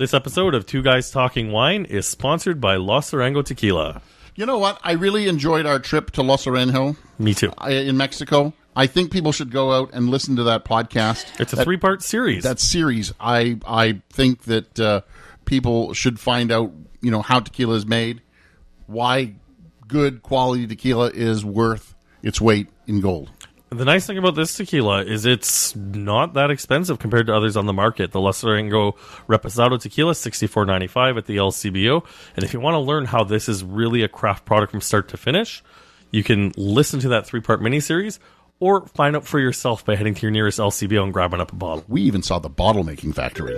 This episode of Two Guys Talking Wine is sponsored by Los Arango Tequila. You know what? I really enjoyed our trip to Los Aranjo. Me too. In Mexico. I think people should go out and listen to that podcast. It's a 3-part series. That series. I think that people should find out, how tequila is made, why good quality tequila is worth its weight in gold. The nice thing about this tequila is it's not that expensive compared to others on the market. The Los Arango Reposado Tequila, $64.95 at the LCBO. And if you want to learn how this is really a craft product from start to finish, you can listen to that 3-part miniseries or find out for yourself by heading to your nearest LCBO and grabbing up a bottle. We even saw the bottle-making factory.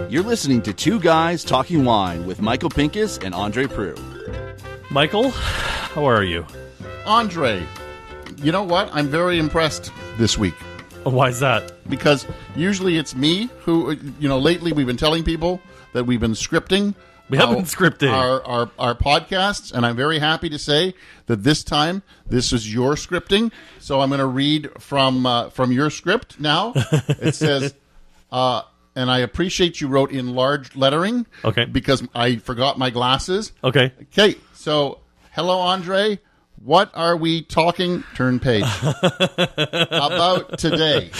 You're listening to Two Guys Talking Wine with Michael Pinkus and André Prue. Michael, how are you? André, you know what? I'm very impressed this week. Why is that? Because usually it's me who, lately we've been telling people that we've been scripting. We have been scripting our podcasts, and I'm very happy to say that this time this is your scripting. So I'm going to read from your script now. It says, and I appreciate you wrote in large lettering. Okay. Because I forgot my glasses. Okay. Okay. So, hello, André. What are we talking, turn page, about today?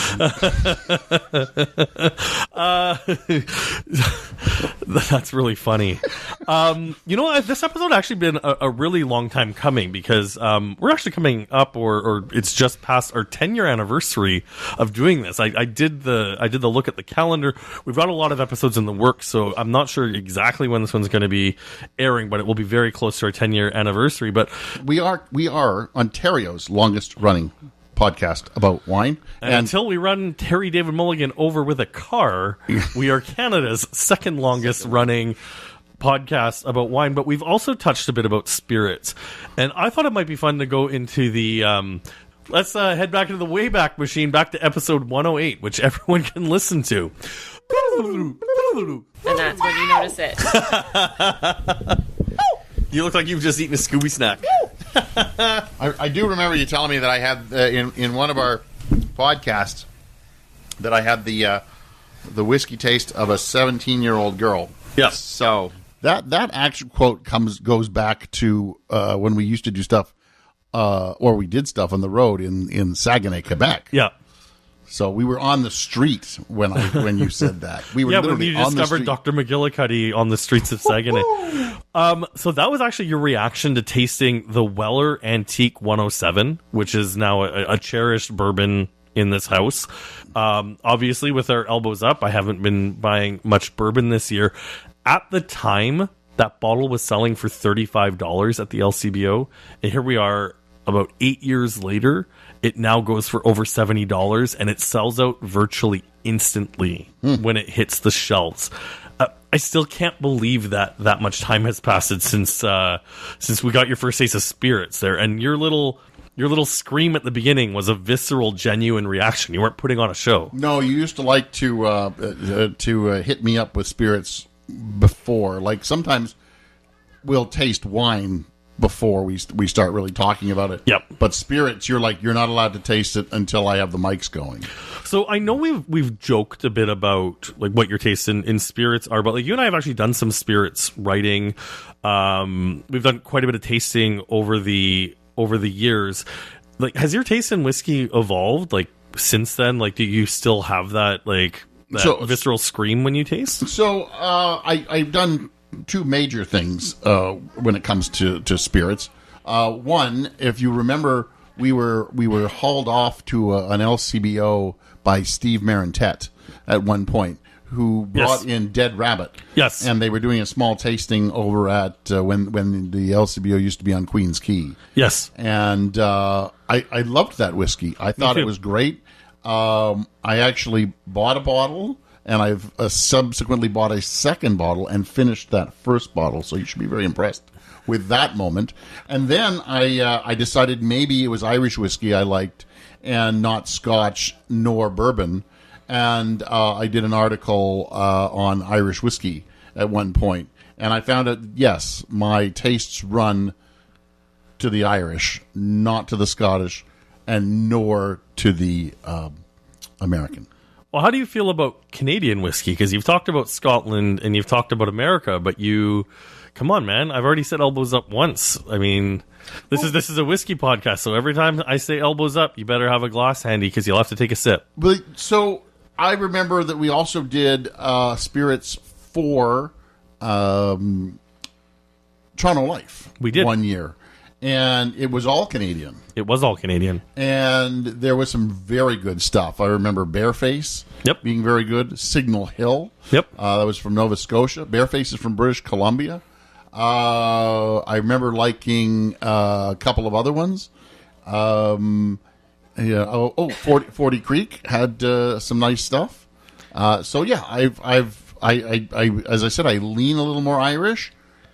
That's really funny. This episode actually been a really long time coming because we're actually coming up, or it's just past our 10-year anniversary of doing this. I did the look at the calendar. We've got a lot of episodes in the works, so I'm not sure exactly when this one's going to be airing, but it will be very close to our 10-year anniversary. But we are Ontario's longest running podcast about wine. And until we run Terry David Mulligan over with a car, we are Canada's second longest running podcast about wine. But we've also touched a bit about spirits. And I thought it might be fun to go into the... let's head back into the Wayback Machine, back to episode 108, which everyone can listen to. And that's when you notice it. You look like you've just eaten a Scooby snack. I do remember you telling me that I had in one of our podcasts that I had the whiskey taste of a 17-year-old girl. Yes. So that actual quote goes back to when we used to do stuff, or we did stuff on the road in Saguenay, Quebec. Yeah. So we were on the street when you said that. We were when you discovered Dr. McGillicuddy on the streets of Saguenay. So that was actually your reaction to tasting the Weller Antique 107, which is now a cherished bourbon in this house. Obviously, with our elbows up, I haven't been buying much bourbon this year. At the time, that bottle was selling for $35 at the LCBO. And here we are about 8 years later. It now goes for over $70, and it sells out virtually instantly when it hits the shelves. I still can't believe that much time has passed since we got your first taste of spirits there. And your little scream at the beginning was a visceral, genuine reaction. You weren't putting on a show. No, you used to like to hit me up with spirits before. Like sometimes we'll taste wine before we start really talking about it. Yep. But spirits, you're not allowed to taste it until I have the mics going. So I know we've joked a bit about like what your tastes in spirits are, but like you and I have actually done some spirits writing. We've done quite a bit of tasting over the years. Like, has your taste in whiskey evolved like since then? Like, do you still have that visceral scream when you taste? So I've done two major things when it comes to spirits. One, if you remember, we were hauled off to an LCBO by Steve Marintet at one point, who brought in Dead Rabbit. Yes. And they were doing a small tasting over at when the LCBO used to be on Queen's Quay. Yes. And I loved that whiskey. I thought it was great. I actually bought a bottle, and I've subsequently bought a second bottle and finished that first bottle. So you should be very impressed with that moment. And then I decided maybe it was Irish whiskey I liked and not Scotch nor bourbon. And I did an article on Irish whiskey at one point. And I found out, yes, my tastes run to the Irish, not to the Scottish and nor to the American. Well, how do you feel about Canadian whiskey? Because you've talked about Scotland and you've talked about America, but come on, man. I've already said elbows up once. I mean, this is a whiskey podcast, so every time I say elbows up, you better have a glass handy because you'll have to take a sip. So I remember that we also did spirits for Toronto Life. We did. 1 year. And it was all Canadian. It was all Canadian. And there was some very good stuff. I remember Bareface being very good. Signal Hill. Yep. That was from Nova Scotia. Bareface is from British Columbia. I remember liking a couple of other ones. 40 Creek had some nice stuff. So yeah, I as I said, I lean a little more Irish.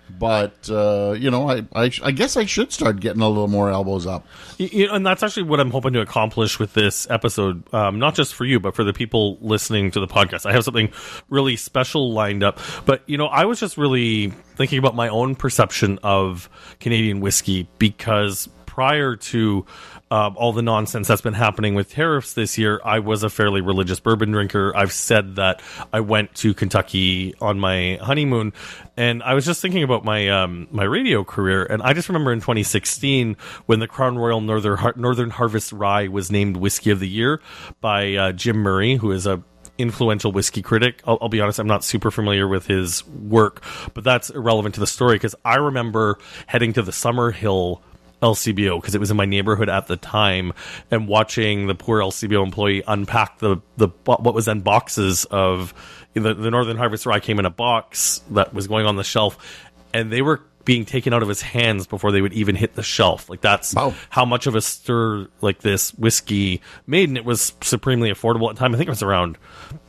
But, I guess I should start getting a little more elbows up. And that's actually what I'm hoping to accomplish with this episode, not just for you, but for the people listening to the podcast. I have something really special lined up. But, I was just really thinking about my own perception of Canadian whiskey because prior to all the nonsense that's been happening with tariffs this year, I was a fairly religious bourbon drinker. I've said that I went to Kentucky on my honeymoon, and I was just thinking about my my radio career, and I just remember in 2016 when the Crown Royal Northern Harvest Rye was named Whiskey of the Year by Jim Murray, who is a influential whiskey critic. I'll be honest, I'm not super familiar with his work, but that's irrelevant to the story because I remember heading to the Summerhill LCBO because it was in my neighborhood at the time, and watching the poor LCBO employee unpack the what was then boxes of the Northern Harvest Rye came in a box that was going on the shelf, and they were being taken out of his hands before they would even hit the shelf. Like that's how much of a stir like this whiskey made, and it was supremely affordable at the time. I think it was around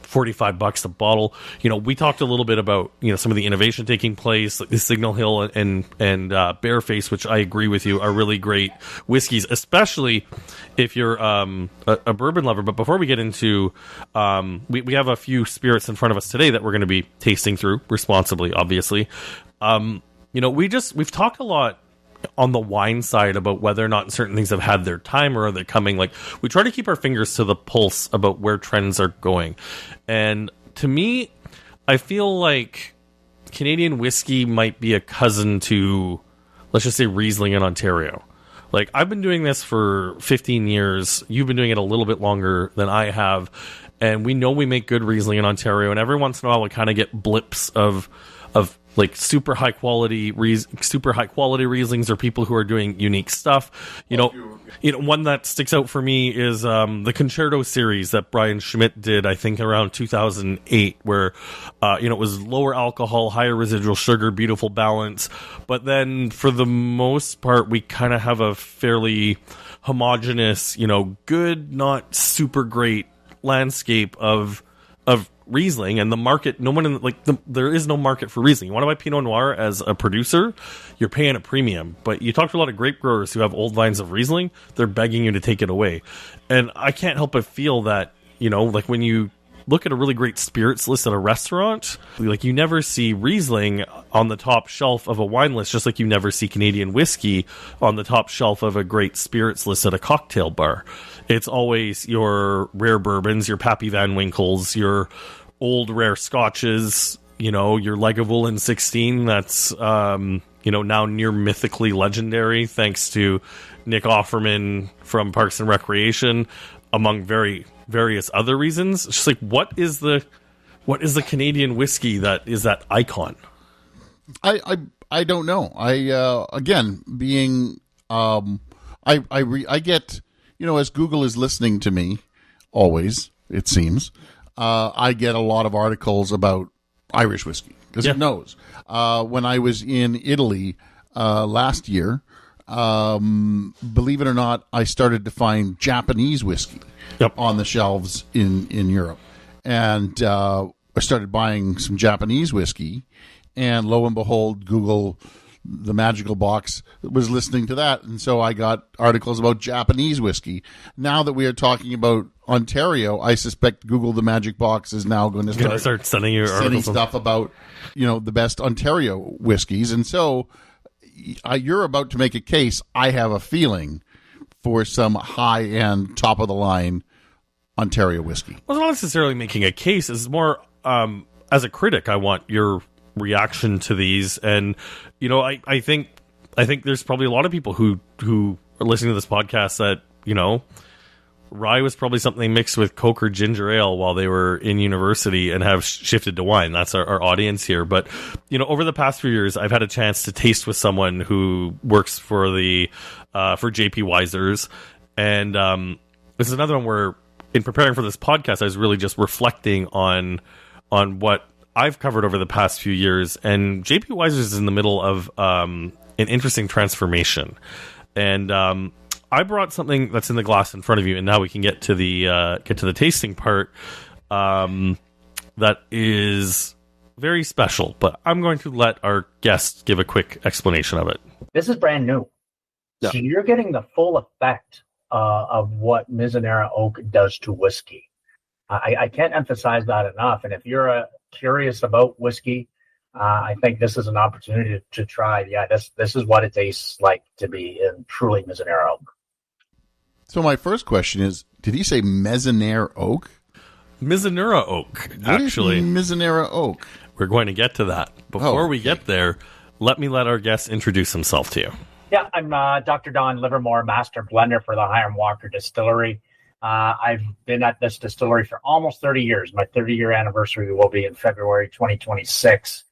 $45 a bottle. We talked a little bit about some of the innovation taking place, like the Signal Hill and Bareface, which I agree with you are really great whiskeys, especially if you're a bourbon lover. But before we get into, we have a few spirits in front of us today that we're going to be tasting through responsibly, obviously. We've talked a lot on the wine side about whether or not certain things have had their time or are they coming. Like, we try to keep our fingers to the pulse about where trends are going. And to me, I feel like Canadian whiskey might be a cousin to, let's just say, Riesling in Ontario. Like, I've been doing this for 15 years. You've been doing it a little bit longer than I have. And we know we make good Riesling in Ontario. And every once in a while, we kind of get blips of like super high quality Rieslings or people who are doing unique stuff. One that sticks out for me is the Concerto series that Brian Schmidt did, I think around 2008, where it was lower alcohol, higher residual sugar, beautiful balance. But then for the most part, we kind of have a fairly homogenous, good, not super great landscape of Riesling, and the market, there is no market for Riesling. You want to buy Pinot Noir as a producer, you're paying a premium. But you talk to a lot of grape growers who have old lines of Riesling, they're begging you to take it away. And I can't help but feel that, like when you look at a really great spirits list at a restaurant, like you never see Riesling on the top shelf of a wine list, just like you never see Canadian whiskey on the top shelf of a great spirits list at a cocktail bar. It's always your rare bourbons, your Pappy Van Winkles, your old rare scotches, your Lagavulin 16 that's, now near mythically legendary thanks to Nick Offerman from Parks and Recreation, among various other reasons. It's just like, what is the Canadian whiskey that is that icon? I don't know. Again, being, I get, as Google is listening to me, always, it seems, I get a lot of articles about Irish whiskey, because it knows. When I was in Italy last year, believe it or not, I started to find Japanese whiskey on the shelves in Europe. And I started buying some Japanese whiskey, and lo and behold, Google, the magical box, was listening to that. And so I got articles about Japanese whiskey. Now that we are talking about Ontario, I suspect Google, the magic box, is now going to start sending you articles stuff about, the best Ontario whiskeys. And so you're about to make a case, I have a feeling, for some high-end, top-of-the-line Ontario whiskey. Well, it's not necessarily making a case. It's more, as a critic, I want your reaction to these. And, you know, I think there's probably a lot of people who are listening to this podcast that, you know, rye was probably something they mixed with Coke or ginger ale while they were in university and have shifted to wine. That's our audience here. But, you know, over the past few years, I've had a chance to taste with someone who works for the for JP Wiser's. And this is another one where, in preparing for this podcast, I was really just reflecting on what I've covered over the past few years. And JP Wiser's is in the middle of an interesting transformation. And I brought something that's in the glass in front of you, and now we can get to the tasting part. That is very special, but I'm going to let our guests give a quick explanation of it. This is brand new, Yeah. so you're getting the full effect of what Mizunara Oak does to whiskey. I can't emphasize that enough. And if you're curious about whiskey, I think this is an opportunity to try. Yeah, this is what it tastes like to be in truly Mizunara Oak. So my first question is, did he say Mizunara Oak? Mizunara Oak, actually. What is Mizunara Oak? We're going to get to that. Before we get there, let our guest introduce himself to you. Yeah, I'm Dr. Don Livermore Master Blender for the Hiram Walker Distillery. I've been at this distillery for almost 30 years. My 30-year anniversary will be in February 2026.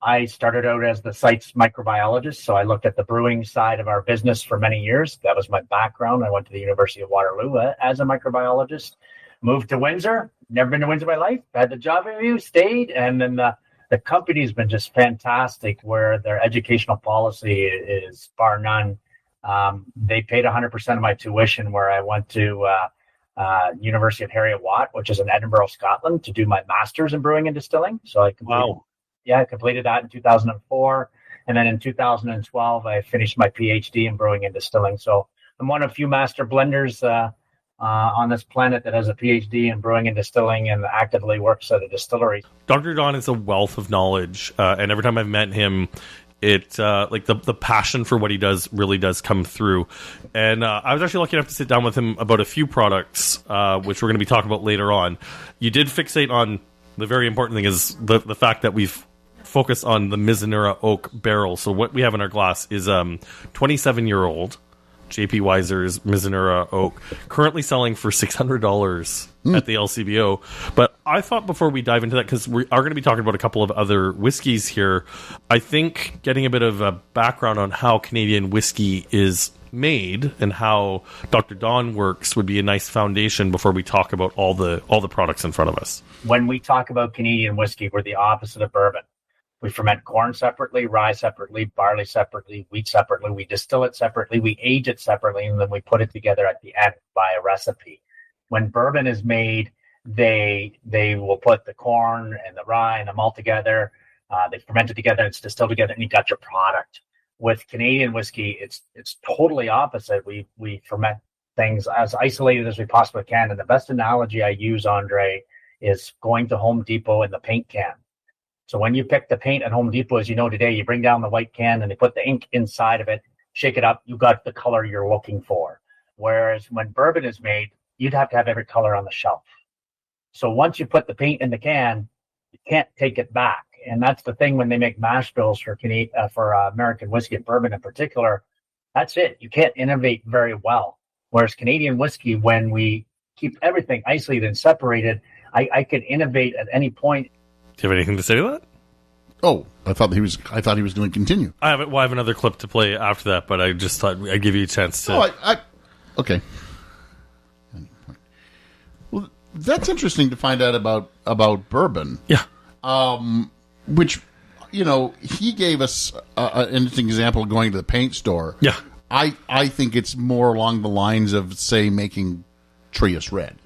I started out as the site's microbiologist, so I looked at the brewing side of our business for many years. That was my background. I went to the University of Waterloo as a microbiologist, moved to Windsor, never been to Windsor in my life, had the job interview, stayed, and then the company's been just fantastic where their educational policy is bar none. They paid 100% of my tuition where I went to University of Heriot-Watt, which is in Edinburgh, Scotland, to do my master's in brewing and distilling. So I completed that in 2004. And then in 2012, I finished my PhD in brewing and distilling. So I'm one of few master blenders on this planet that has a PhD in brewing and distilling and actively works at a distillery. Dr. Don is a wealth of knowledge. And every time I've met him, it like the passion for what he does really does come through. And I was actually lucky enough to sit down with him about a few products, which we're going to be talking about later on. You did fixate on the very important thing is the fact that we've focused on the Mizunara Oak barrel. So what we have in our glass is 27-year-old JP Wiser's Mizunara Oak, currently selling for $600 at the LCBO. But I thought before we dive into that, because we are going to be talking about a couple of other whiskeys here, I think getting a bit of a background on how Canadian whiskey is made and how Dr. Don works would be a nice foundation before we talk about all the products in front of us. When we talk about Canadian whiskey, we're the opposite of bourbon. We ferment corn separately, rye separately, barley separately, wheat separately. We distill it separately, we age it separately, and then we put it together at the end by a recipe. When bourbon is made, they will put the corn and the rye and the malt together. They ferment it together, it's distilled together, and you got your product. With Canadian whiskey, it's totally opposite. We ferment things as isolated as we possibly can. And the best analogy I use, André, is going to Home Depot in the paint can. So when you pick the paint at Home Depot, as you know today, you bring down the white can and they put the ink inside of it, shake it up, you got the color you're looking for. Whereas when bourbon is made, you'd have to have every color on the shelf. So once you put the paint in the can, you can't take it back. And that's the thing when they make mash bills for American whiskey and bourbon in particular. That's it. You can't innovate very well. Whereas Canadian whiskey, when we keep everything isolated and separated, I could innovate at any point. Do you have anything to say to that? Oh, I thought he was going to continue. I have another clip to play after that, but I just thought I'd give you a chance to. Okay. Well, that's interesting to find out about bourbon. Yeah. Which, he gave us an interesting example of going to the paint store. Yeah. I think it's more along the lines of, say, making Trius Red,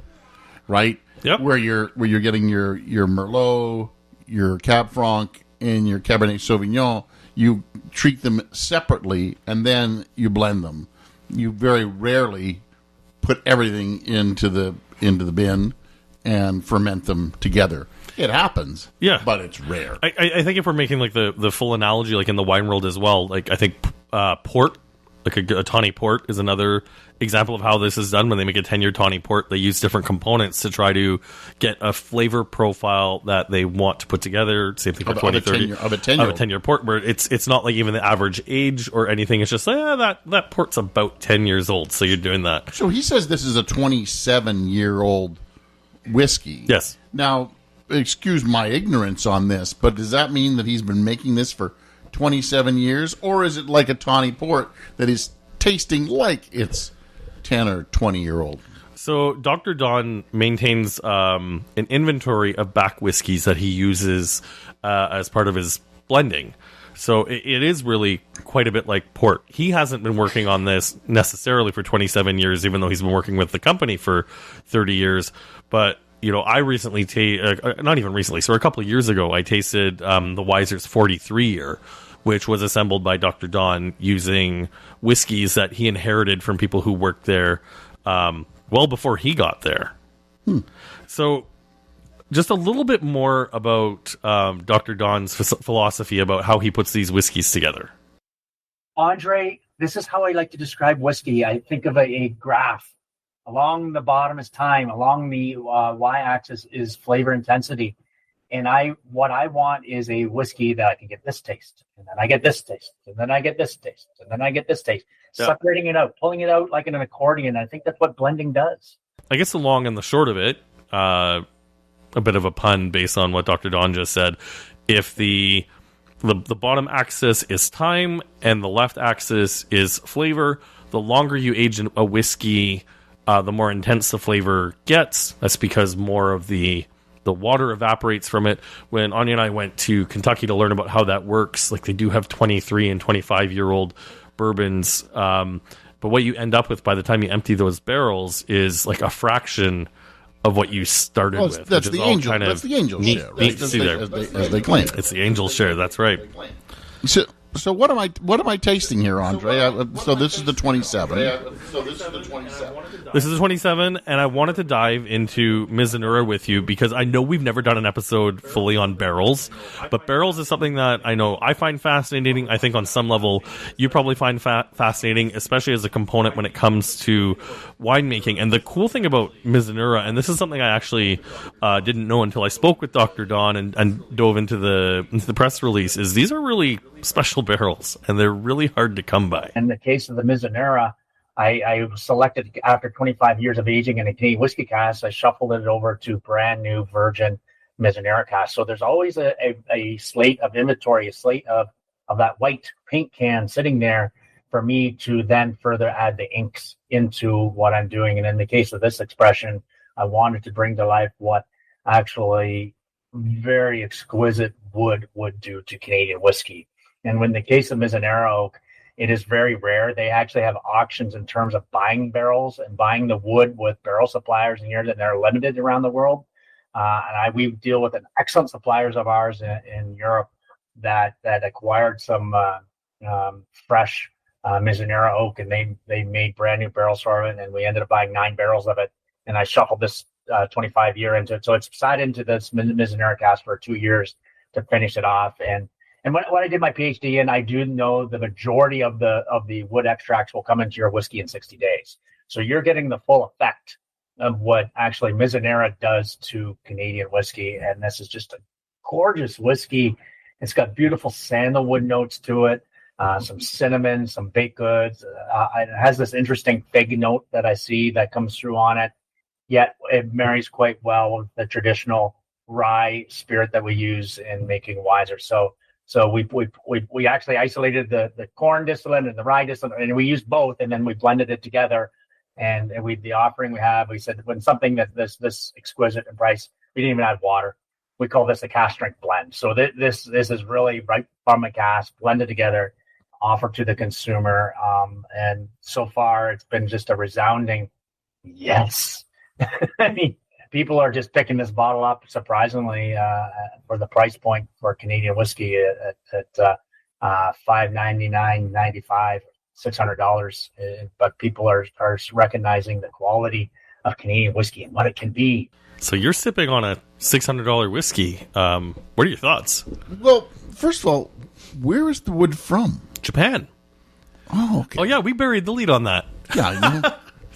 right? Yep. Where you're getting your Merlot, your Cab Franc, and your Cabernet Sauvignon. You treat them separately, and then you blend them. You very rarely put everything into the bin and ferment them together. It happens, yeah, but it's rare. I think if we're making like the full analogy, like in the wine world as well, like I think port Like a tawny port is another example of how this is done. When they make a 10-year tawny port, they use different components to try to get a flavor profile that they want to put together. Same thing for 20, 30 of a 10-year port, where it's not like even the average age or anything. It's just that port's about 10 years old, so you're doing that. So he says this is a 27-year-old whiskey. Yes. Now, excuse my ignorance on this, but does that mean that he's been making this for 27 years, or is it like a tawny port that is tasting like it's 10 or 20-year-old? So Dr. Don maintains an inventory of back whiskeys that he uses as part of his blending. So it is really quite a bit like port. He hasn't been working on this necessarily for 27 years, even though he's been working with the company for 30 years. But I recently, not even recently, so a couple of years ago, I tasted the Weiser's 43-year, which was assembled by Dr. Don using whiskeys that he inherited from people who worked there well before he got there. So just a little bit more about Dr. Don's philosophy about how he puts these whiskeys together. André, this is how I like to describe whiskey. I think of a graph. Along the bottom is time. Along the y-axis is flavor intensity. And what I want is a whiskey that I can get this taste, and then I get this taste, and then I get this taste, and then I get this taste. Yeah. Separating it out, pulling it out like in an accordion. I think that's what blending does. I guess the long and the short of it, a bit of a pun based on what Dr. Don just said. If the bottom axis is time and the left axis is flavor, the longer you age in a whiskey, the more intense the flavor gets. That's because more of the water evaporates from it. When Anya and I went to Kentucky to learn about how that works, like they do have 23 and 25-year-old bourbons, but what you end up with by the time you empty those barrels is like a fraction of what you started with. That's the angel. That's the angel share, right? As they claim. It's the angel share. That's right. So what am I tasting here, Andre? So this is the 27. This is the 27, and I wanted to dive into Mizunara with you because I know we've never done an episode fully on barrels, but barrels is something that I know I find fascinating. I think on some level you probably find fascinating, especially as a component when it comes to winemaking. And the cool thing about Mizunara, and this is something I actually didn't know until I spoke with Dr. Don and dove into the press release, is these are really special barrels, and they're really hard to come by. In the case of the Mizunara, I selected after 25 years of aging in a Canadian whiskey cask. I shuffled it over to brand new virgin Mizunara cask. So there's always a slate of inventory, a slate of that white paint can sitting there for me to then further add the inks into what I'm doing. And in the case of this expression, I wanted to bring to life what actually very exquisite wood would do to Canadian whiskey. And in the case of Mizunara Oak, it is very rare. They actually have auctions in terms of buying barrels and buying the wood with barrel suppliers in here, that they're limited around the world. We deal with an excellent suppliers of ours in Europe that acquired some fresh Mizunara Oak, and they made brand new barrels for it, and we ended up buying 9 barrels of it. And I shuffled this 25-year into it. So it's sat into this Mizunara cask for 2 years to finish it off. And when I did my PhD, and I do know the majority of the wood extracts will come into your whiskey in 60 days. So you're getting the full effect of what actually Mizunara does to Canadian whiskey. And this is just a gorgeous whiskey. It's got beautiful sandalwood notes to it, some cinnamon, some baked goods. It has this interesting fig note that I see that comes through on it. Yet it marries quite well with the traditional rye spirit that we use in making Weiser. So we actually isolated the corn distillate and the rye distillate, and we used both, and then we blended it together. And the offering we said when something that this exquisite in price, we didn't even add water. We call this a cask strength blend. So this is really right from a cask, blended together, offered to the consumer. And so far it's been just a resounding yes. I mean, people are just picking this bottle up, surprisingly, for the price point for Canadian whiskey at $5.99.95, $600. But people are recognizing the quality of Canadian whiskey and what it can be. So you're sipping on a $600 whiskey. What are your thoughts? Well, first of all, where is the wood from? Japan. Oh, okay. Oh, yeah, we buried the lead on that. Yeah, you know,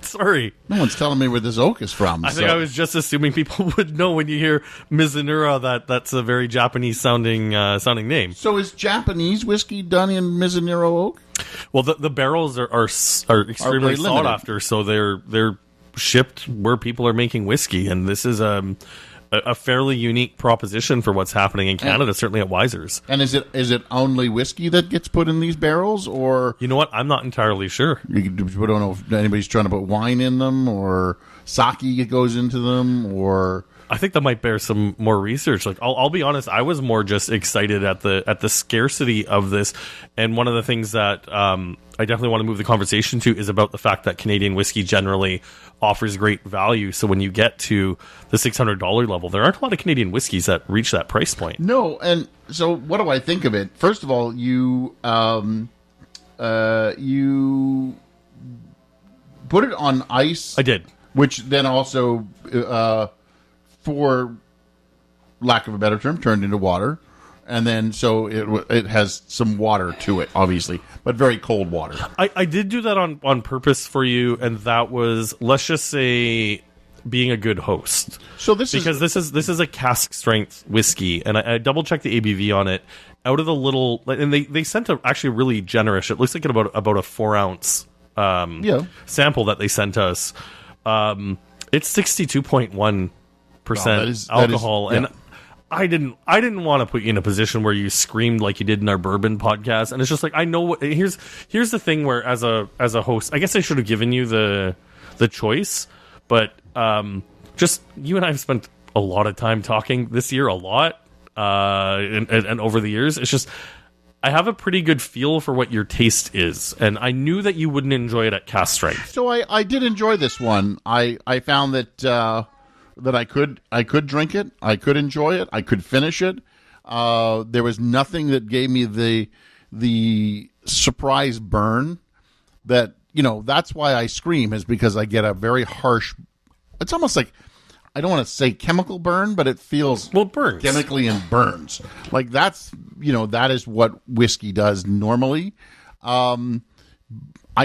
Sorry. no one's telling me where this oak is from. I think I was just assuming people would know when you hear Mizunara that's a very Japanese sounding name. So is Japanese whiskey done in Mizunara Oak? Well, the barrels are extremely very sought limited. after, so they're shipped where people are making whiskey, and this is a fairly unique proposition for what's happening in Canada, certainly at Wiser's. And is it only whiskey that gets put in these barrels, or You know what? I'm not entirely sure. we don't know if anybody's trying to put wine in them, or sake goes into them, or I think that might bear some more research. Like, I'll be honest, I was more just excited at the scarcity of this, and one of the things that I definitely want to move the conversation to is about the fact that Canadian whiskey generally offers great value. So when you get to the $600 level, there aren't a lot of Canadian whiskeys that reach that price point. no. And so, what do I think of it? First of all, you put it on ice. I did. Which then also, for lack of a better term, turned into water. And then, so it has some water to it, obviously, but very cold water. I did do that on purpose for you, and that was, let's just say, being a good host. So this is a cask strength whiskey, and I double checked the ABV on it. Out of the little, and they sent actually really generous. It looks like about a 4 ounce sample that they sent us. It's 62.1% alcohol, and I didn't want to put you in a position where you screamed like you did in our bourbon podcast. And it's just like, I know what, here's the thing where as a host, I guess I should have given you the choice, but just you and I have spent a lot of time talking this year, a lot, and over the years. It's just, I have a pretty good feel for what your taste is, and I knew that you wouldn't enjoy it at cask strength. So I did enjoy this one. I found that I could drink it, I could enjoy it, I could finish it. There was nothing that gave me the surprise burn. That, you know, that's why I scream, is because I get a very harsh. It's almost like, I don't want to say chemical burn, but it feels it burns chemically and burns. Like that is what whiskey does normally. I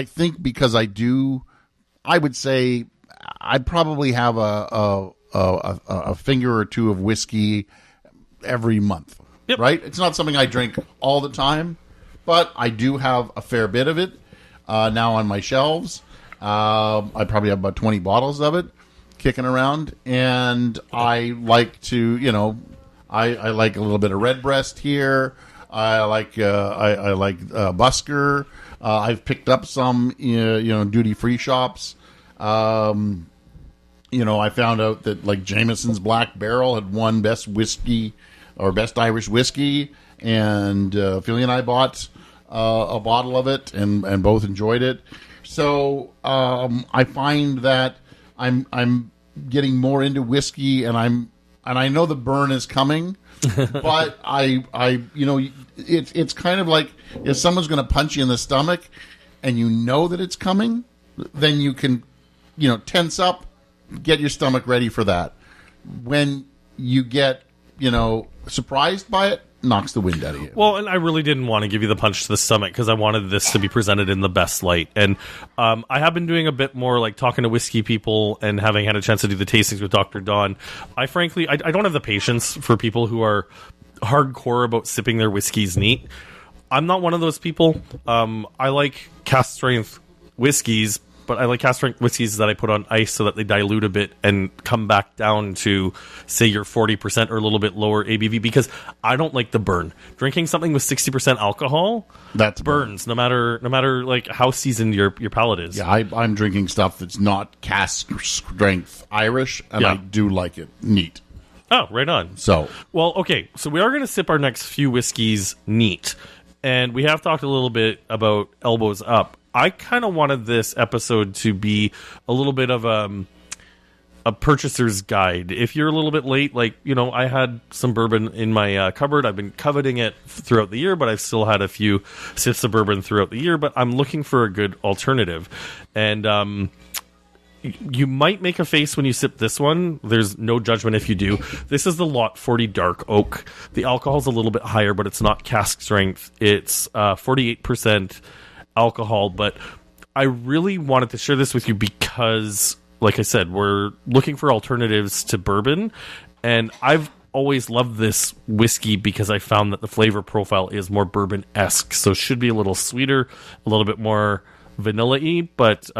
think because I would say I probably have a finger or two of whiskey every month. Yep. Right? It's not something I drink all the time, but I do have a fair bit of it now on my shelves. I probably have about 20 bottles of it kicking around, and I like to, I like a little bit of Redbreast here. I like Busker. I've picked up some, duty free shops. I found out that like Jameson's Black Barrel had won best whiskey or best Irish whiskey, and Philly and I bought a bottle of it, and both enjoyed it. So I find that I'm getting more into whiskey, and I know the burn is coming, but it's kind of like if someone's going to punch you in the stomach, and you know that it's coming, then you can, tense up, get your stomach ready for that. When you get, surprised by it, knocks the wind out of you. Well, and I really didn't want to give you the punch to the stomach because I wanted this to be presented in the best light. And I have been doing a bit more like talking to whiskey people and having had a chance to do the tastings with Dr. Don. I frankly don't have the patience for people who are hardcore about sipping their whiskeys neat. I'm not one of those people. I like cask strength whiskeys, but I like cask strength whiskeys that I put on ice so that they dilute a bit and come back down to, say, your 40% or a little bit lower ABV, because I don't like the burn. Drinking something with 60% alcohol, that burns, no matter like how seasoned your palate is. Yeah, I'm drinking stuff that's not cask strength Irish, and Yeah. I do like it neat. Oh, right on. So, well, okay, so we are going to sip our next few whiskeys neat, and we have talked a little bit about elbows up. I kind of wanted this episode to be a little bit of a purchaser's guide. If you're a little bit late, I had some bourbon in my cupboard. I've been coveting it throughout the year, but I've still had a few sips of bourbon throughout the year, but I'm looking for a good alternative. And you might make a face when you sip this one. There's no judgment if you do. This is the Lot 40 Dark Oak. The alcohol's a little bit higher, but it's not cask strength. It's 48% alcohol, but I really wanted to share this with you because, like I said, we're looking for alternatives to bourbon, and I've always loved this whiskey because I found that the flavor profile is more bourbon-esque, so it should be a little sweeter, a little bit more vanilla-y, but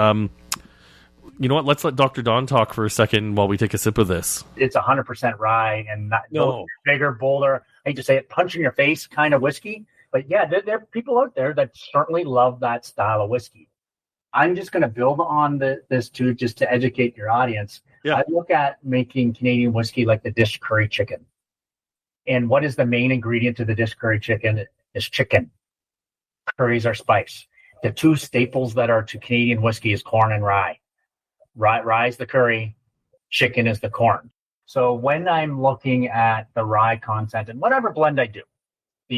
you know what? Let's let Dr. Don talk for a second while we take a sip of this. It's 100% rye and not bigger, bolder. I hate to say it, punch in your face kind of whiskey. But yeah, there are people out there that certainly love that style of whiskey. I'm just going to build on this too, just to educate your audience. Yeah. I look at making Canadian whiskey like the dish curry chicken. And what is the main ingredient to the dish curry chicken? Is chicken. Curries are spice. The two staples that are to Canadian whiskey is corn and rye. Rye is the curry, chicken is the corn. So when I'm looking at the rye content and whatever blend I do,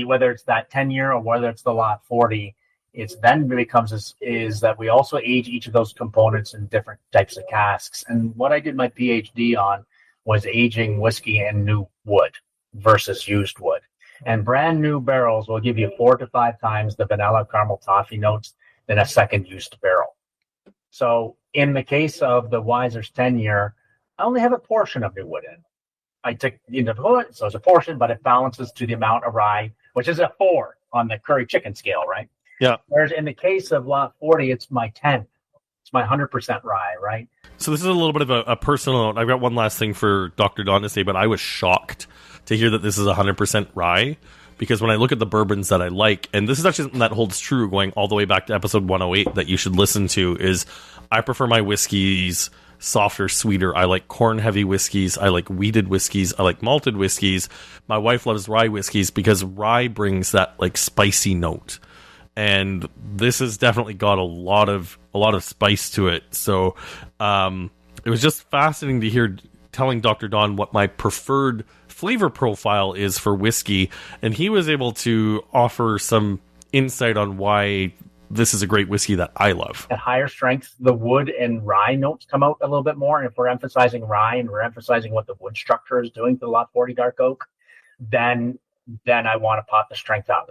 whether it's that 10-year or whether it's the lot 40, it's then becomes is that we also age each of those components in different types of casks. And what I did my PhD on was aging whiskey in new wood versus used wood. And brand new barrels will give you 4 to 5 times the vanilla caramel toffee notes than a second used barrel. So in the case of the Wiser's 10-year, I only have a portion of new wood in. I took into wood, so it's a portion, but it balances to the amount of rye, which is a 4 on the curry chicken scale, right? Yeah. Whereas in the case of lot 40, it's my 10. It's my 100% rye, right? So this is a little bit of a personal note. I've got one last thing for Dr. Don to say, but I was shocked to hear that this is 100% rye, because when I look at the bourbons that I like, and this is actually something that holds true going all the way back to episode 108 that you should listen to, is I prefer my whiskeys softer, sweeter. I like corn-heavy whiskeys. I like wheated whiskeys. I like malted whiskeys. My wife loves rye whiskeys because rye brings that like spicy note. And this has definitely got a lot of spice to it. So it was just fascinating to hear telling Dr. Don what my preferred flavor profile is for whiskey, and he was able to offer some insight on why this is a great whiskey that I love. At higher strength, the wood and rye notes come out a little bit more. And if we're emphasizing rye and we're emphasizing what the wood structure is doing to the lot 40 dark oak, then I want to pop the strength up.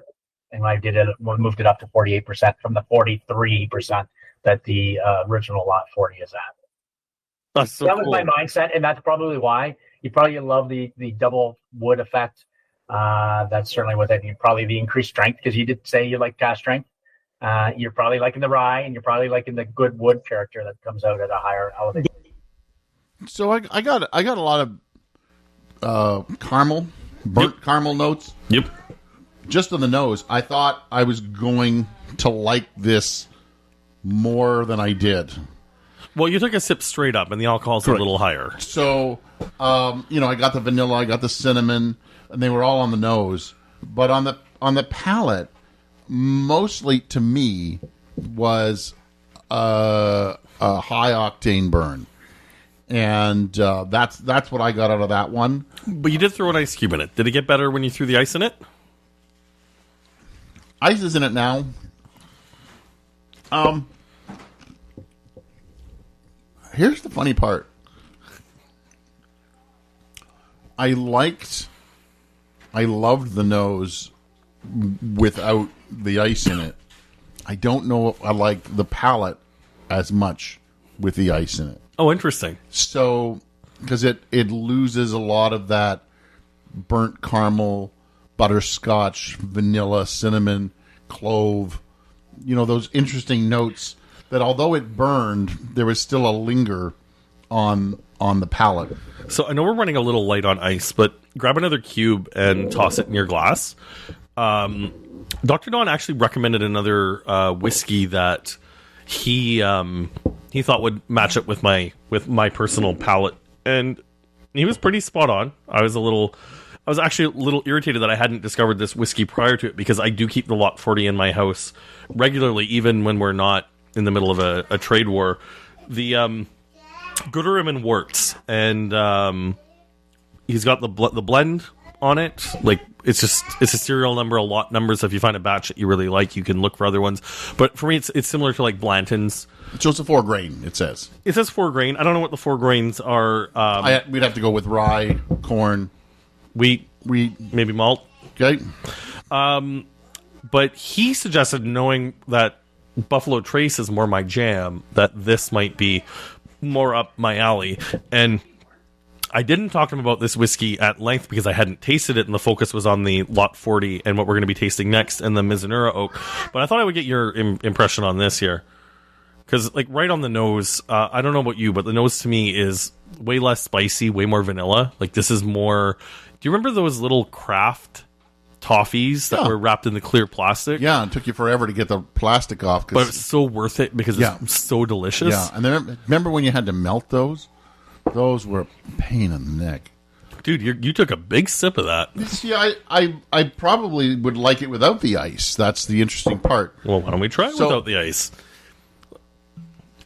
And I did it, we moved it up to 48% from the 43% that the original lot 40 is at. That's so that was cool. my mindset, and that's probably why you probably love the double wood effect. That's certainly with it. You probably the increased strength, because you did say you like cast strength. You're probably liking the rye, and you're probably liking the good wood character that comes out at a higher elevation. So I got a lot of burnt caramel notes. Yep. Just on the nose. I thought I was going to like this more than I did. Well, you took a sip straight up, and the alcohol's a little higher. So, I got the vanilla, I got the cinnamon, and they were all on the nose. But on the palate, mostly to me was a high octane burn, and that's what I got out of that one. But you did throw an ice cube in it. Did it get better when you threw the ice in it? Ice is in it now. Here's the funny part. I loved the nose without the ice in it. I don't know if I like the palate as much with the ice in it. Oh, interesting. So, because it loses a lot of that burnt caramel, butterscotch, vanilla, cinnamon, clove, those interesting notes that although it burned, there was still a linger on the palate. So I know we're running a little light on ice, but grab another cube and toss it in your glass. Dr. Don actually recommended another whiskey that he thought would match up with my personal palate, and he was pretty spot on. I was actually a little irritated that I hadn't discovered this whiskey prior to it, because I do keep the Lot 40 in my house regularly, even when we're not in the middle of a trade war. The Gooderam and Worts, and he's got the blend on it. Like, it's a serial number, a lot number, so if you find a batch that you really like, you can look for other ones. But for me, it's similar to like Blanton's. So it's a 4 grain, it says. It says 4 grain. I don't know what the 4 grains are. We'd have to go with rye, corn, wheat, maybe malt. Okay. But he suggested, knowing that Buffalo Trace is more my jam, that this might be more up my alley. And I didn't talk to him about this whiskey at length because I hadn't tasted it, and the focus was on the Lot 40 and what we're going to be tasting next, and the Mizunara Oak. But I thought I would get your impression on this here. Because, like, right on the nose, I don't know about you, but the nose to me is way less spicy, way more vanilla. Like, this is more... Do you remember those little craft toffees that were wrapped in the clear plastic? Yeah, it took you forever to get the plastic off. But it's so worth it because it's so delicious. Yeah, and then remember when you had to melt those? Those were a pain in the neck. Dude, you took a big sip of that. See, I probably would like it without the ice. That's the interesting part. Well, why don't we try it without the ice?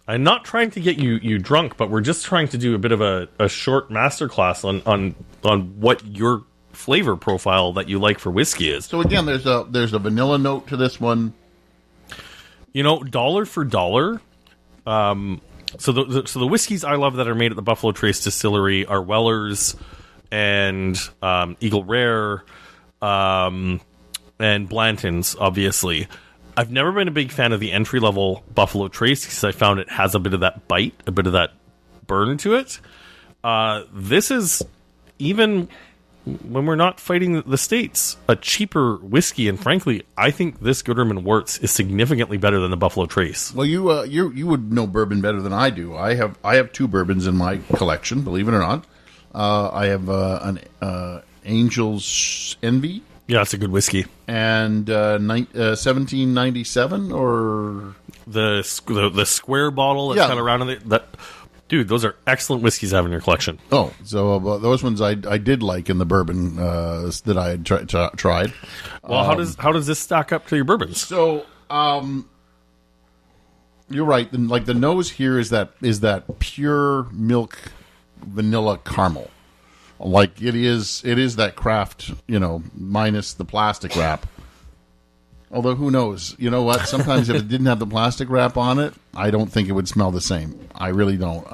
I'm not trying to get you drunk, but we're just trying to do a bit of a short masterclass on what your flavor profile that you like for whiskey is. So again, there's a vanilla note to this one. You know, dollar for dollar. So the whiskeys I love that are made at the Buffalo Trace Distillery are Weller's and Eagle Rare and Blanton's, obviously. I've never been a big fan of the entry-level Buffalo Trace because I found it has a bit of that bite, a bit of that burn to it. This is, even when we're not fighting the States, a cheaper whiskey, and frankly, I think this Gooderam and Worts is significantly better than the Buffalo Trace. Well, you would know bourbon better than I do. I have two bourbons in my collection, believe it or not. I have an Angel's Envy. Yeah, it's a good whiskey. And 1797 or the square bottle that's kind of round in that. Dude, those are excellent whiskeys to have in your collection. Oh, so those ones I did like in the bourbon that I had tried. Well, how does this stack up to your bourbons? So, you're right. Like the nose here is that pure milk vanilla caramel. Like it is that craft, minus the plastic wrap. Although, who knows? You know what? Sometimes if it didn't have the plastic wrap on it, I don't think it would smell the same. I really don't.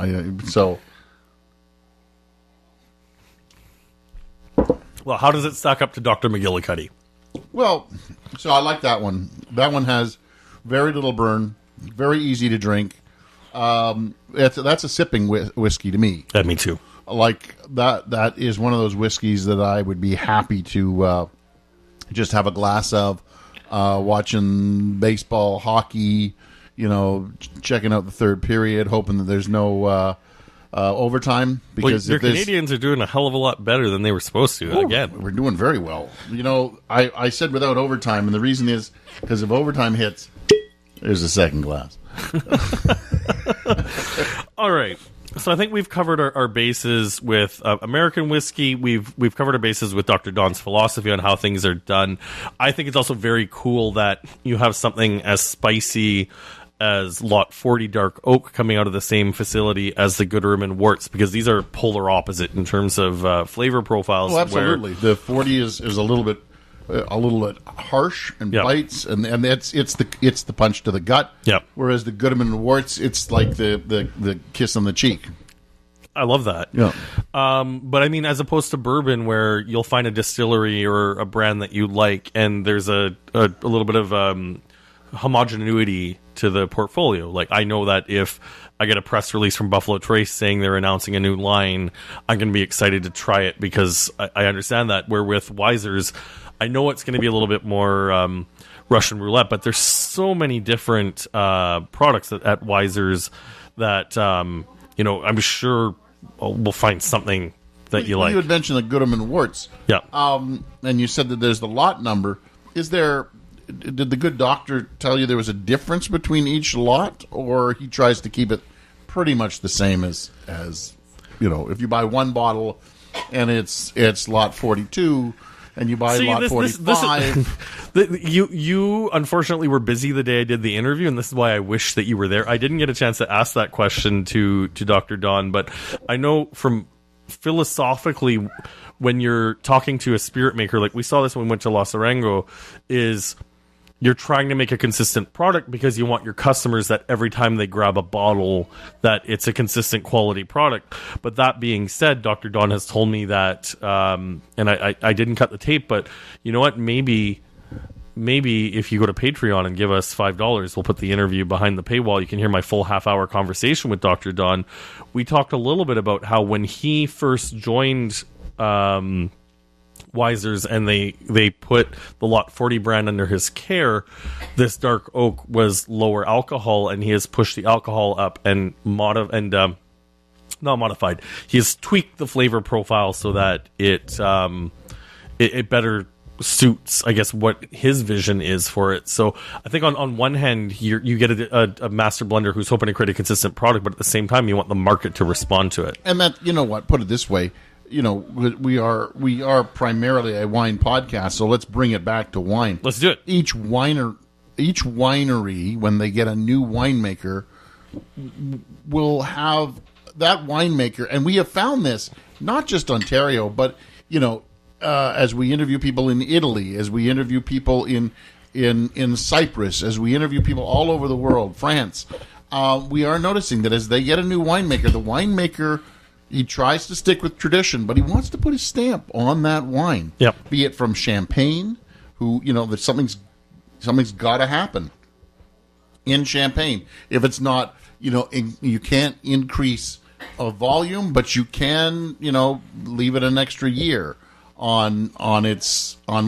Well, how does it stack up to Dr. McGillicuddy? Well, so I like that one. That one has very little burn, very easy to drink. That's a sipping whiskey to me. Yeah, me too. Like that is one of those whiskeys that I would be happy to just have a glass of. Watching baseball, hockey, checking out the third period, hoping that there's no overtime. Because your Canadians are doing a hell of a lot better than they were supposed to. Again, we're doing very well. I said without overtime, and the reason is because if overtime hits, there's a second glass. All right. So I think we've covered our bases with American whiskey. We've covered our bases with Dr. Don's philosophy on how things are done. I think it's also very cool that you have something as spicy as Lot 40 Dark Oak coming out of the same facility as the Gooderam and Worts, because these are polar opposite in terms of flavor profiles. Oh, absolutely. The 40 is a little bit harsh and bites, and it's the punch to the gut. Yep. Whereas the Gooderam and Worts, it's like the kiss on the cheek. I love that. Yeah. But I mean, as opposed to bourbon, where you'll find a distillery or a brand that you like, and there's a little bit of homogeneity to the portfolio. Like, I know that if I get a press release from Buffalo Trace saying they're announcing a new line, I'm going to be excited to try it because I understand that. Where with Wiser's, I know it's going to be a little bit more Russian roulette, but there's so many different products at Wiser's that I'm sure we'll find something that you like. You had mentioned the Gooderam and Worts. Yeah. And you said that there's the lot number. Did the good doctor tell you there was a difference between each lot, or he tries to keep it pretty much the same as if you buy one bottle and it's lot 42 and you buy lot 45. You unfortunately were busy the day I did the interview, and this is why I wish that you were there. I didn't get a chance to ask that question to Dr. Don, but I know from philosophically, when you're talking to a spirit maker, like we saw this when we went to Los Arango, is you're trying to make a consistent product because you want your customers that every time they grab a bottle that it's a consistent quality product. But that being said, Dr. Don has told me that, and I didn't cut the tape, but you know what? Maybe maybe if you go to Patreon and give us $5, we'll put the interview behind the paywall. You can hear my full half-hour conversation with Dr. Don. We talked a little bit about how when he first joined Wiser's and they put the Lot 40 brand under his care, this dark oak was lower alcohol, and he has pushed the alcohol up and not modified. He has tweaked the flavor profile so that it better suits, I guess, what his vision is for it. So I think on one hand, you get a master blender who's hoping to create a consistent product, but at the same time, you want the market to respond to it. And that, you know what, put it this way, you know, we are primarily a wine podcast, so let's bring it back to wine. Let's do it. Each winery, when they get a new winemaker, will have that winemaker, and we have found this, not just Ontario, but, you know, as we interview people in Italy, as we interview people in Cyprus, as we interview people all over the world, France, we are noticing that as they get a new winemaker, the winemaker, he tries to stick with tradition, but he wants to put his stamp on that wine. Yep. Be it from Champagne, who, you know, that something's got to happen in Champagne. If it's not, you know, you can't increase a volume, but you can, you know, leave it an extra year on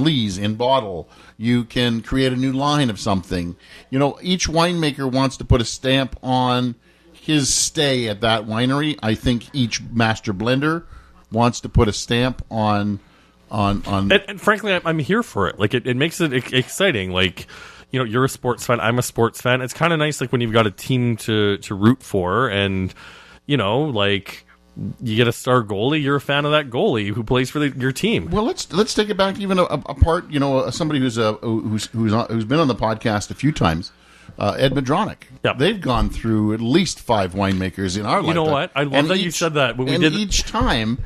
lees in bottle. You can create a new line of something. You know, each winemaker wants to put a stamp on his stay at that winery. I think each master blender wants to put a stamp on. And frankly, I'm here for it. Like it makes it exciting. Like, you know, you're a sports fan. I'm a sports fan. It's kind of nice, like when you've got a team to root for, and you know, like you get a star goalie. You're a fan of that goalie who plays for your team. Well, let's take it back even a part. You know, somebody who's been on the podcast a few times. Ed Madronic. Yep. They've gone through at least 5 winemakers in our lifetime. You know what? I love that you said that. When we did each time,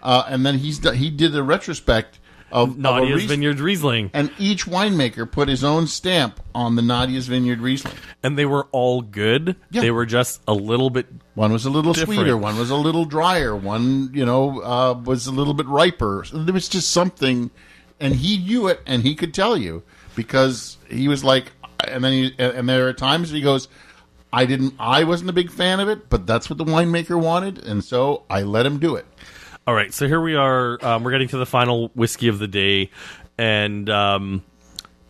and then he did a retrospect of Nadia's Vineyard Riesling. And each winemaker put his own stamp on the Nadia's Vineyard Riesling. And they were all good. Yeah. They were just a little bit One was a little different. Sweeter, one was a little drier, one, you know, was a little bit riper. There was just something, and he knew it, and he could tell you, because he was like, and there are times he goes, I wasn't a big fan of it, but that's what the winemaker wanted, and so I let him do it. All right, so here we are. We're getting to the final whiskey of the day, and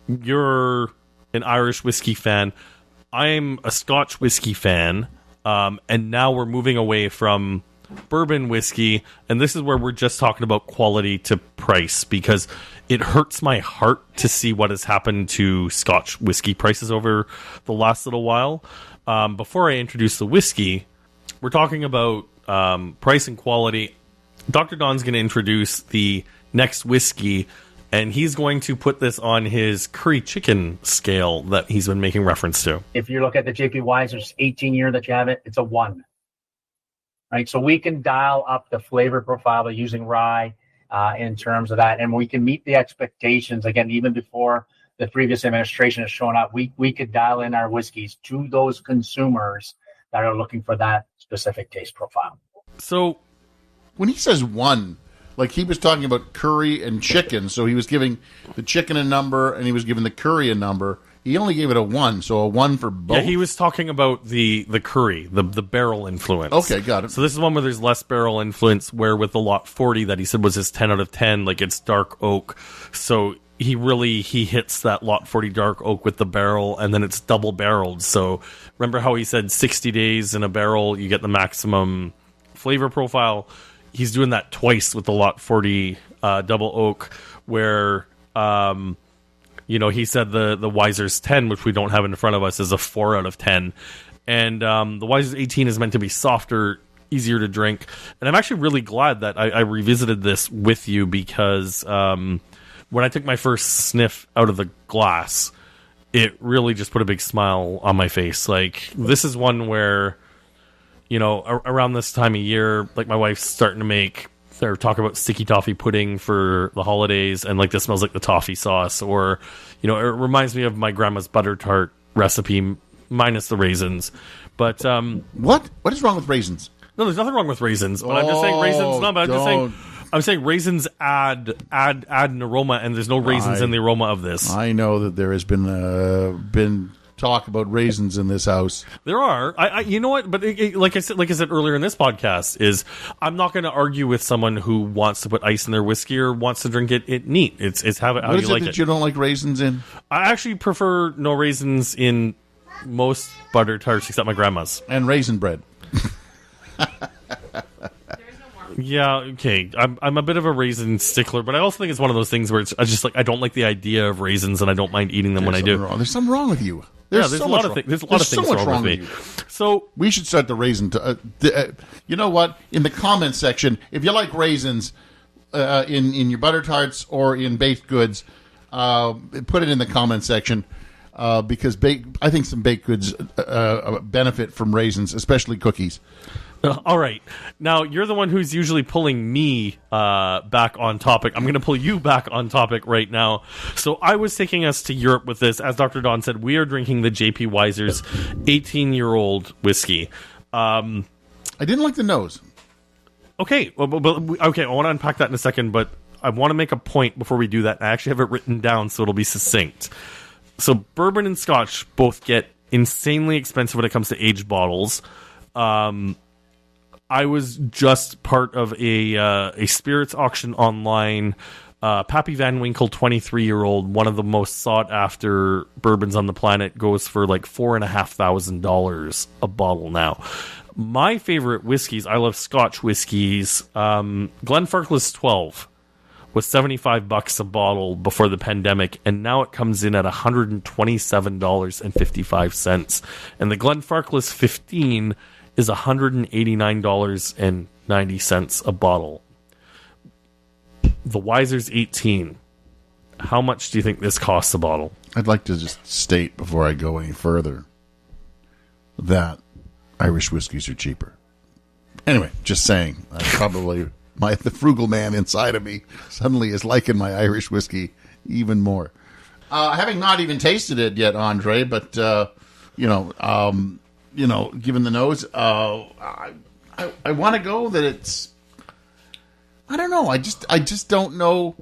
you're an Irish whiskey fan. I'm a Scotch whiskey fan, and now we're moving away from bourbon whiskey, and this is where we're just talking about quality to price, because it hurts my heart to see what has happened to Scotch whiskey prices over the last little while. Before I introduce the whiskey, we're talking about price and quality. Dr. Don's going to introduce the next whiskey, and he's going to put this on his curry chicken scale that he's been making reference to. If you look at the JP Wiser's 18-year that you have it, it's a 1. Right, so we can dial up the flavor profile by using rye in terms of that, and we can meet the expectations, again, even before the previous administration has shown up. We could dial in our whiskeys to those consumers that are looking for that specific taste profile. So when he says 1, like he was talking about curry and chicken, so he was giving the chicken a number and he was giving the curry a number. He only gave it a 1, so a 1 for both. Yeah, he was talking about the curry, the barrel influence. Okay, got it. So this is one where there's less barrel influence, where with the Lot 40 that he said was his 10 out of 10, like it's dark oak. So he hits that Lot 40 dark oak with the barrel, and then it's double barreled. So remember how he said 60 days in a barrel, you get the maximum flavor profile? He's doing that twice with the Lot 40 double oak, where you know, he said the Wiser's 10, which we don't have in front of us, is a 4 out of 10. And the Wiser's 18 is meant to be softer, easier to drink. And I'm actually really glad that I revisited this with you, because when I took my first sniff out of the glass, it really just put a big smile on my face. Like, this is one where, you know, around this time of year, like my wife's starting to make or talk about sticky toffee pudding for the holidays, and like this smells like the toffee sauce, or, you know, it reminds me of my grandma's butter tart recipe minus the raisins. But what is wrong with raisins? No, there's nothing wrong with raisins, but I'm just saying raisins. No, but I'm just saying I'm saying raisins add an aroma, and there's no raisins in the aroma of this. I know that there has been talk about raisins in this house. There are. You know what? But like I said earlier in this podcast, is I'm not going to argue with someone who wants to put ice in their whiskey or wants to drink it neat. It's have it how What you is it like that it. you don't like raisins in? I actually prefer no raisins in most butter tarts except my grandma's. And raisin bread. Yeah, okay. I'm a bit of a raisin stickler, but I also think it's one of those things where it's I just like I don't like the idea of raisins, and I don't mind eating them when I do. There's something wrong with you. There's a lot of things. There's a lot of things wrong with me. So we should start the raisin. You know what? In the comments section, if you like raisins in your butter tarts or in baked goods, put it in the comment section because I think some baked goods benefit from raisins, especially cookies. All right. Now, you're the one who's usually pulling me back on topic. I'm going to pull you back on topic right now. So I was taking us to Europe with this. As Dr. Don said, we are drinking the J.P. Weiser's 18-year-old whiskey. I didn't like the nose. Okay. Okay, I want to unpack that in a second, but I want to make a point before we do that. I actually have it written down so it'll be succinct. So bourbon and scotch both get insanely expensive when it comes to aged bottles. I was just part of a spirits auction online. Pappy Van Winkle, 23-year-old, one of the most sought-after bourbons on the planet, goes for like $4,500 a bottle now. My favorite whiskeys, I love Scotch whiskeys. Glenfarclas 12 was $75 a bottle before the pandemic, and now it comes in at $127.55. And the Glenfarclas 15 is $189.90 a bottle. The Weiser's 18. How much do you think this costs a bottle? I'd like to just state before I go any further that Irish whiskeys are cheaper. Anyway, just saying. Probably the frugal man inside of me suddenly is liking my Irish whiskey even more. Having not even tasted it yet, Andre, but given the nose, I want to go that it's. I don't know. I just don't know.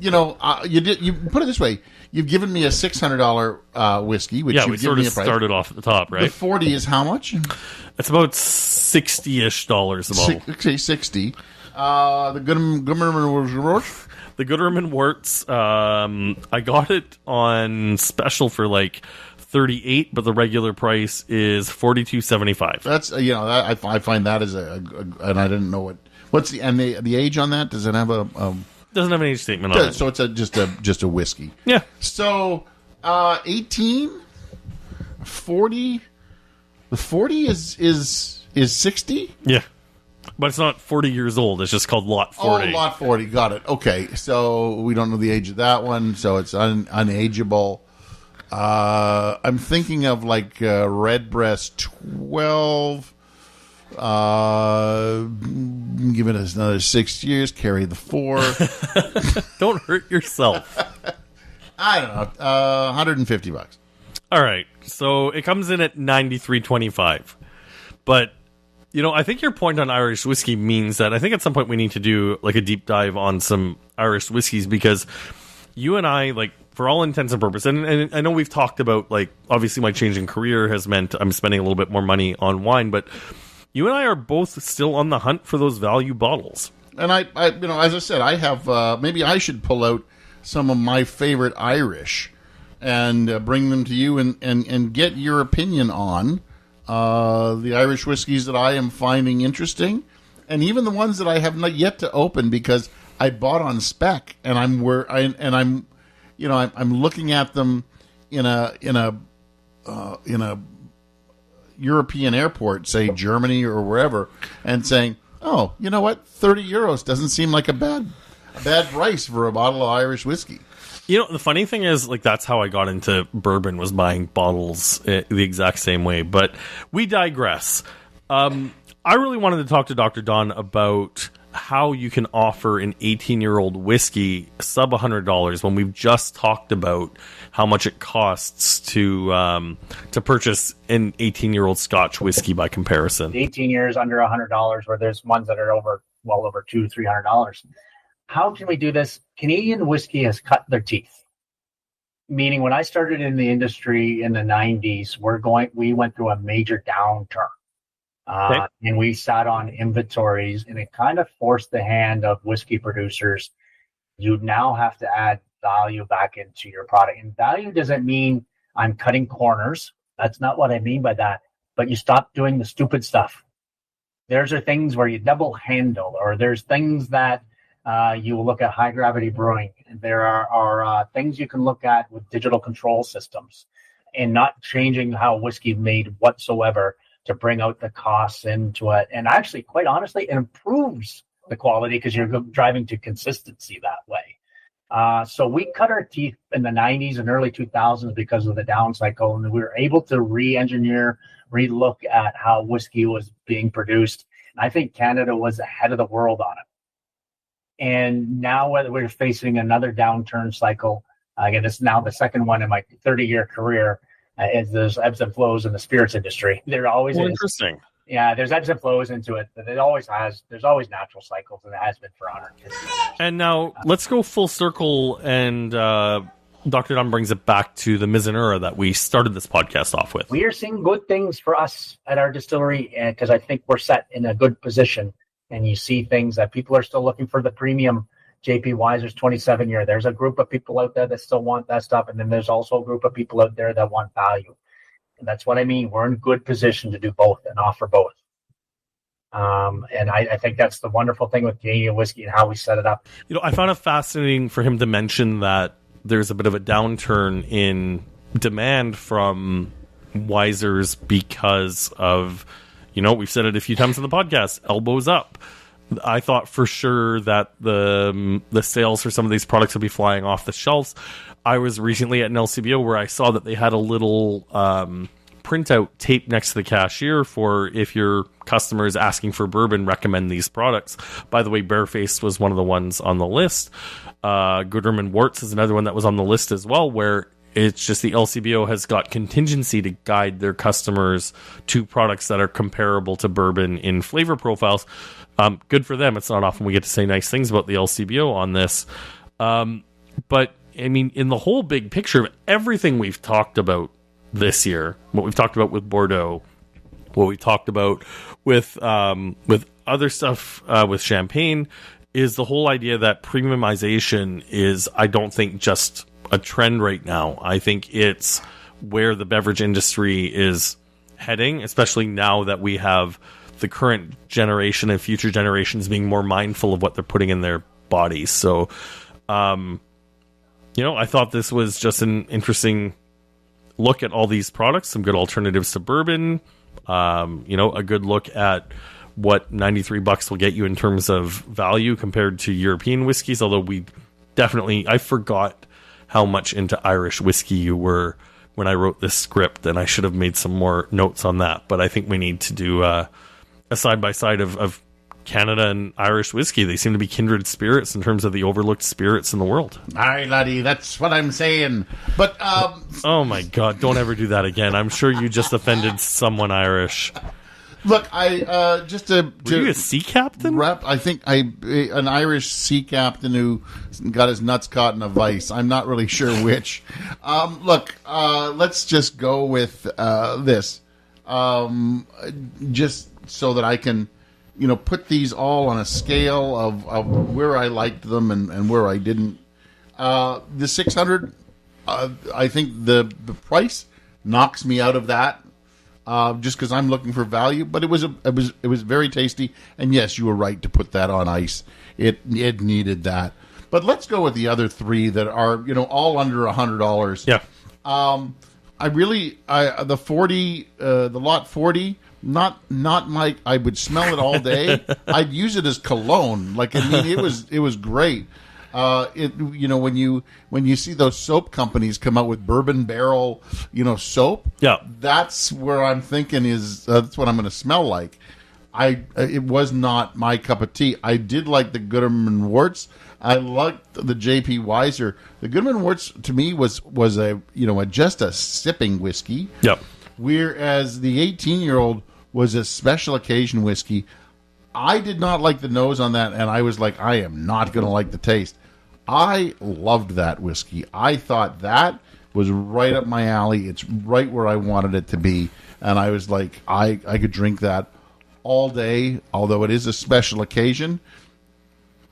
You put it this way. You've given me a $600 whiskey, which we sort of started off at the top, right? The 40 is how much? It's about $60-ish a bottle. Okay, 60. The Gooderam and Worts. The Gooderam and Worts. I got it on special for like $38, but the regular price is $42.75. That's I find that as and I didn't know what's the age on that? Does it have a doesn't have an age statement on it? So it's just a whiskey. Yeah. So 18, 40. The 40 is 60. Yeah. But it's not 40 years old. It's just called Lot 40. Oh, Lot 40. Got it. Okay. So we don't know the age of that one. So it's unageable. I'm thinking of like Redbreast 12. Give it another 6 years. Carry the 4. Don't hurt yourself. I don't know. $150. All right. So it comes in at $93.25. But I think your point on Irish whiskey means that I think at some point we need to do like a deep dive on some Irish whiskeys, because you and I, like, for all intents and purposes, and I know we've talked about, like, obviously my change in career has meant I'm spending a little bit more money on wine, but you and I are both still on the hunt for those value bottles. And I as I said, I have, maybe I should pull out some of my favorite Irish and bring them to you and get your opinion on the Irish whiskeys that I am finding interesting, and even the ones that I have not yet to open because I bought on spec, and I'm looking at them in a European airport, say Germany or wherever, and saying, "Oh, you know what? €30 doesn't seem like a bad price for a bottle of Irish whiskey." The funny thing is, like, that's how I got into bourbon, was buying bottles the exact same way. But we digress. I really wanted to talk to Dr. Don about how you can offer an 18-year-old whiskey sub $100 when we've just talked about how much it costs to purchase an 18-year-old Scotch whiskey by comparison. 18 years under $100, where there's ones that are over well over $200-300. How can we do this? Canadian whiskey has cut their teeth. Meaning, when I started in the industry in the 90s, we went through a major downturn. And we sat on inventories, and it kind of forced the hand of whiskey producers. You now have to add value back into your product. And value doesn't mean I'm cutting corners. That's not what I mean by that. But you stop doing the stupid stuff. There's things where you double handle, or there's things that you will look at high gravity brewing. There are things you can look at with digital control systems, and not changing how whiskey made whatsoever to bring out the costs into it. And actually, quite honestly, it improves the quality because you're driving to consistency that way. So we cut our teeth in the 90s and early 2000s because of the down cycle, and we were able to re-engineer, re-look at how whiskey was being produced. And I think Canada was ahead of the world on it. And now we're facing another downturn cycle. Again, this is now the second one in my 30-year career. There's ebbs and flows in the spirits industry. There always is. Interesting. Yeah, there's ebbs and flows into it, but it always has. There's always natural cycles, and it has been for 150 years. And now let's go full circle, and Dr. Dunn brings it back to the Mizunara that we started this podcast off with. We are seeing good things for us at our distillery, because I think we're set in a good position. And you see things that people are still looking for the premium JP Weiser's 27-year. There's a group of people out there that still want that stuff. And then there's also a group of people out there that want value. And that's what I mean. We're in good position to do both and offer both. And I think that's the wonderful thing with Canadian whiskey and how we set it up. You know, I found it fascinating for him to mention that there's a bit of a downturn in demand from Weiser's because of, you know, we've said it a few times on the podcast, elbows up. I thought for sure that the sales for some of these products would be flying off the shelves. I was recently at an LCBO where I saw that they had a little printout taped next to the cashier for if your customer is asking for bourbon, recommend these products. By the way, Barefaced was one of the ones on the list. Gooderam and Worts is another one that was on the list as well, where it's just the LCBO has got contingency to guide their customers to products that are comparable to bourbon in flavor profiles. Good for them. It's not often we get to say nice things about the LCBO on this. But, I mean, in the whole big picture of everything we've talked about this year, what we've talked about with Bordeaux, what we talked about with other stuff with Champagne, is the whole idea that premiumization is, I don't think, just a trend right now. I think it's where the beverage industry is heading, especially now that we have the current generation and future generations being more mindful of what they're putting in their bodies. So, you know, I thought this was just an interesting look at all these products, some good alternatives to bourbon, you know, a good look at what $93 will get you in terms of value compared to European whiskeys, although I forgot how much into Irish whiskey you were when I wrote this script, and I should have made some more notes on that. But I think we need to do a side-by-side of Canada and Irish whiskey. They seem to be kindred spirits in terms of the overlooked spirits in the world. Aye, laddie, that's what I'm saying. But, oh my God, don't ever do that again. I'm sure you just offended someone Irish. Look, were you a sea captain? I think an Irish sea captain who got his nuts caught in a vice. I'm not really sure which. Look, let's just go with this, just so that I can, you know, put these all on a scale of where I liked them and where I didn't. The 600, I think the price knocks me out of that. Just because I'm looking for value, but it was very tasty, and yes, you were right to put that on ice. It needed that. But let's go with the other three that are, you know, all under $100. Yeah. The 40, the lot 40, not my. I would smell it all day. I'd use it as cologne. Like, I mean, it was great. You know, when you see those soap companies come out with bourbon barrel, you know, soap, yeah, that's where I'm thinking that's what I'm going to smell like. It was not my cup of tea. I did like the Gooderam and Worts. I liked the JP Weiser. The Gooderam and Worts to me was a, you know, just a sipping whiskey. Yep. Whereas the 18-year-old was a special occasion whiskey. I did not like the nose on that, and I was like, I am not going to like the taste. I loved that whiskey. I thought that was right up my alley. It's right where I wanted it to be. And I was like, I could drink that all day. Although it is a special occasion,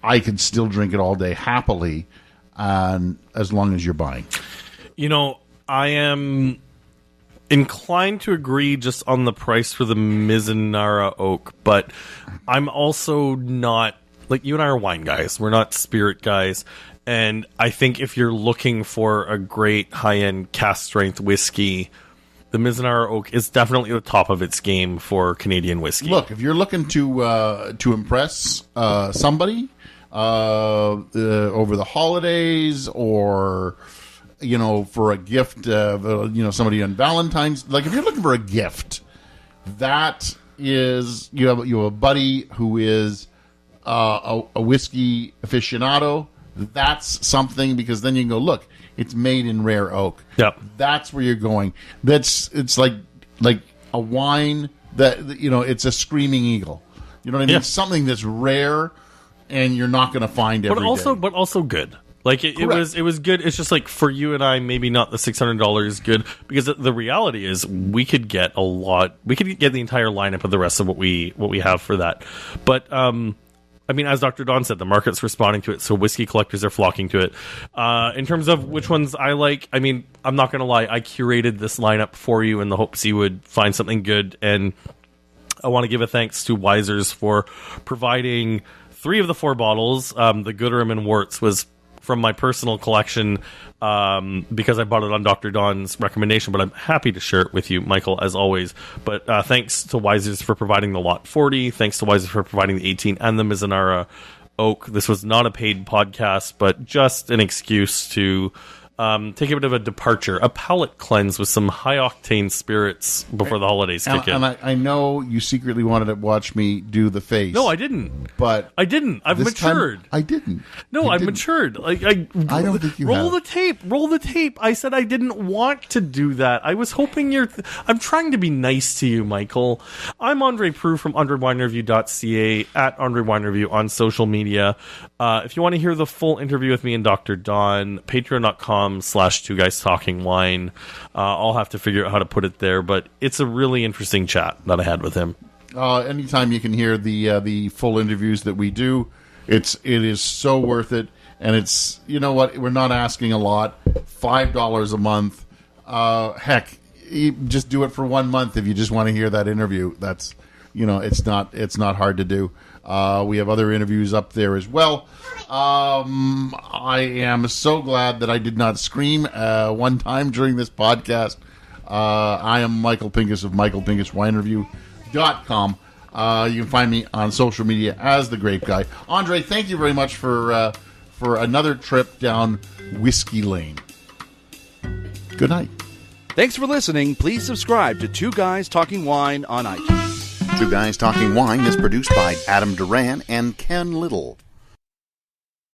I could still drink it all day happily, and as long as you're buying. I am inclined to agree just on the price for the Mizunara Oak, but I'm also not, like, you and I are wine guys. We're not spirit guys. And I think if you're looking for a great high-end cast-strength whiskey, the Mizunara Oak is definitely the top of its game for Canadian whiskey. Look, if you're looking to impress somebody over the holidays, or for a gift, somebody on Valentine's, like if you're looking for a gift, that is you have a buddy who is a whiskey aficionado. That's something, because then you can go, look, it's made in rare oak. Yep. That's where you're going. It's like a wine that, it's a screaming eagle. You know what I mean? Yeah. Something that's rare and you're not going to find every day. But also good. Like it was good. It's just like for you and I, maybe not the $600 good, because the reality is we could get a lot. We could get the entire lineup of the rest of what we have for that. But as Dr. Don said, the market's responding to it, so whiskey collectors are flocking to it. In terms of which ones I like, I'm not going to lie. I curated this lineup for you in the hopes you would find something good, and I want to give a thanks to Wiser's for providing 3 of the 4 bottles. The Gooderam and Worts was from my personal collection because I bought it on Dr. Don's recommendation, but I'm happy to share it with you, Michael, as always. But thanks to Wiser's for providing the Lot 40. Thanks to Wiser's for providing the 18 and the Mizunara Oak. This was not a paid podcast, but just an excuse to take a bit of a departure, a palate cleanse with some high-octane spirits before the holidays kick in. And I know you secretly wanted to watch me do the face. No, I didn't. But I didn't. I've matured. I didn't. No, I've matured. I don't think you roll have. Roll the tape. I said I didn't want to do that. I was hoping I'm trying to be nice to you, Michael. I'm André Prue from AndreWineReview.ca, at André Wine Review on social media. If you want to hear the full interview with me and Dr. Don, patreon.com/2guystalkingwine. I'll have to figure out how to put it there, but it's a really interesting chat that I had with him. Anytime you can hear the full interviews that we do, it is so worth it. And it's, you know what, we're not asking a lot. $5 a month. Heck, just do it for 1 month if you just want to hear that interview. That's, it's not hard to do. We have other interviews up there as well. I am so glad that I did not scream one time during this podcast. I am Michael Pinkus of MichaelPinkusWineReview.com. You can find me on social media as The Grape Guy. André, thank you very much for another trip down Whiskey Lane. Good night. Thanks for listening. Please subscribe to Two Guys Talking Wine on iTunes. Two Guys Talking Wine is produced by Adam Duran and Ken Little.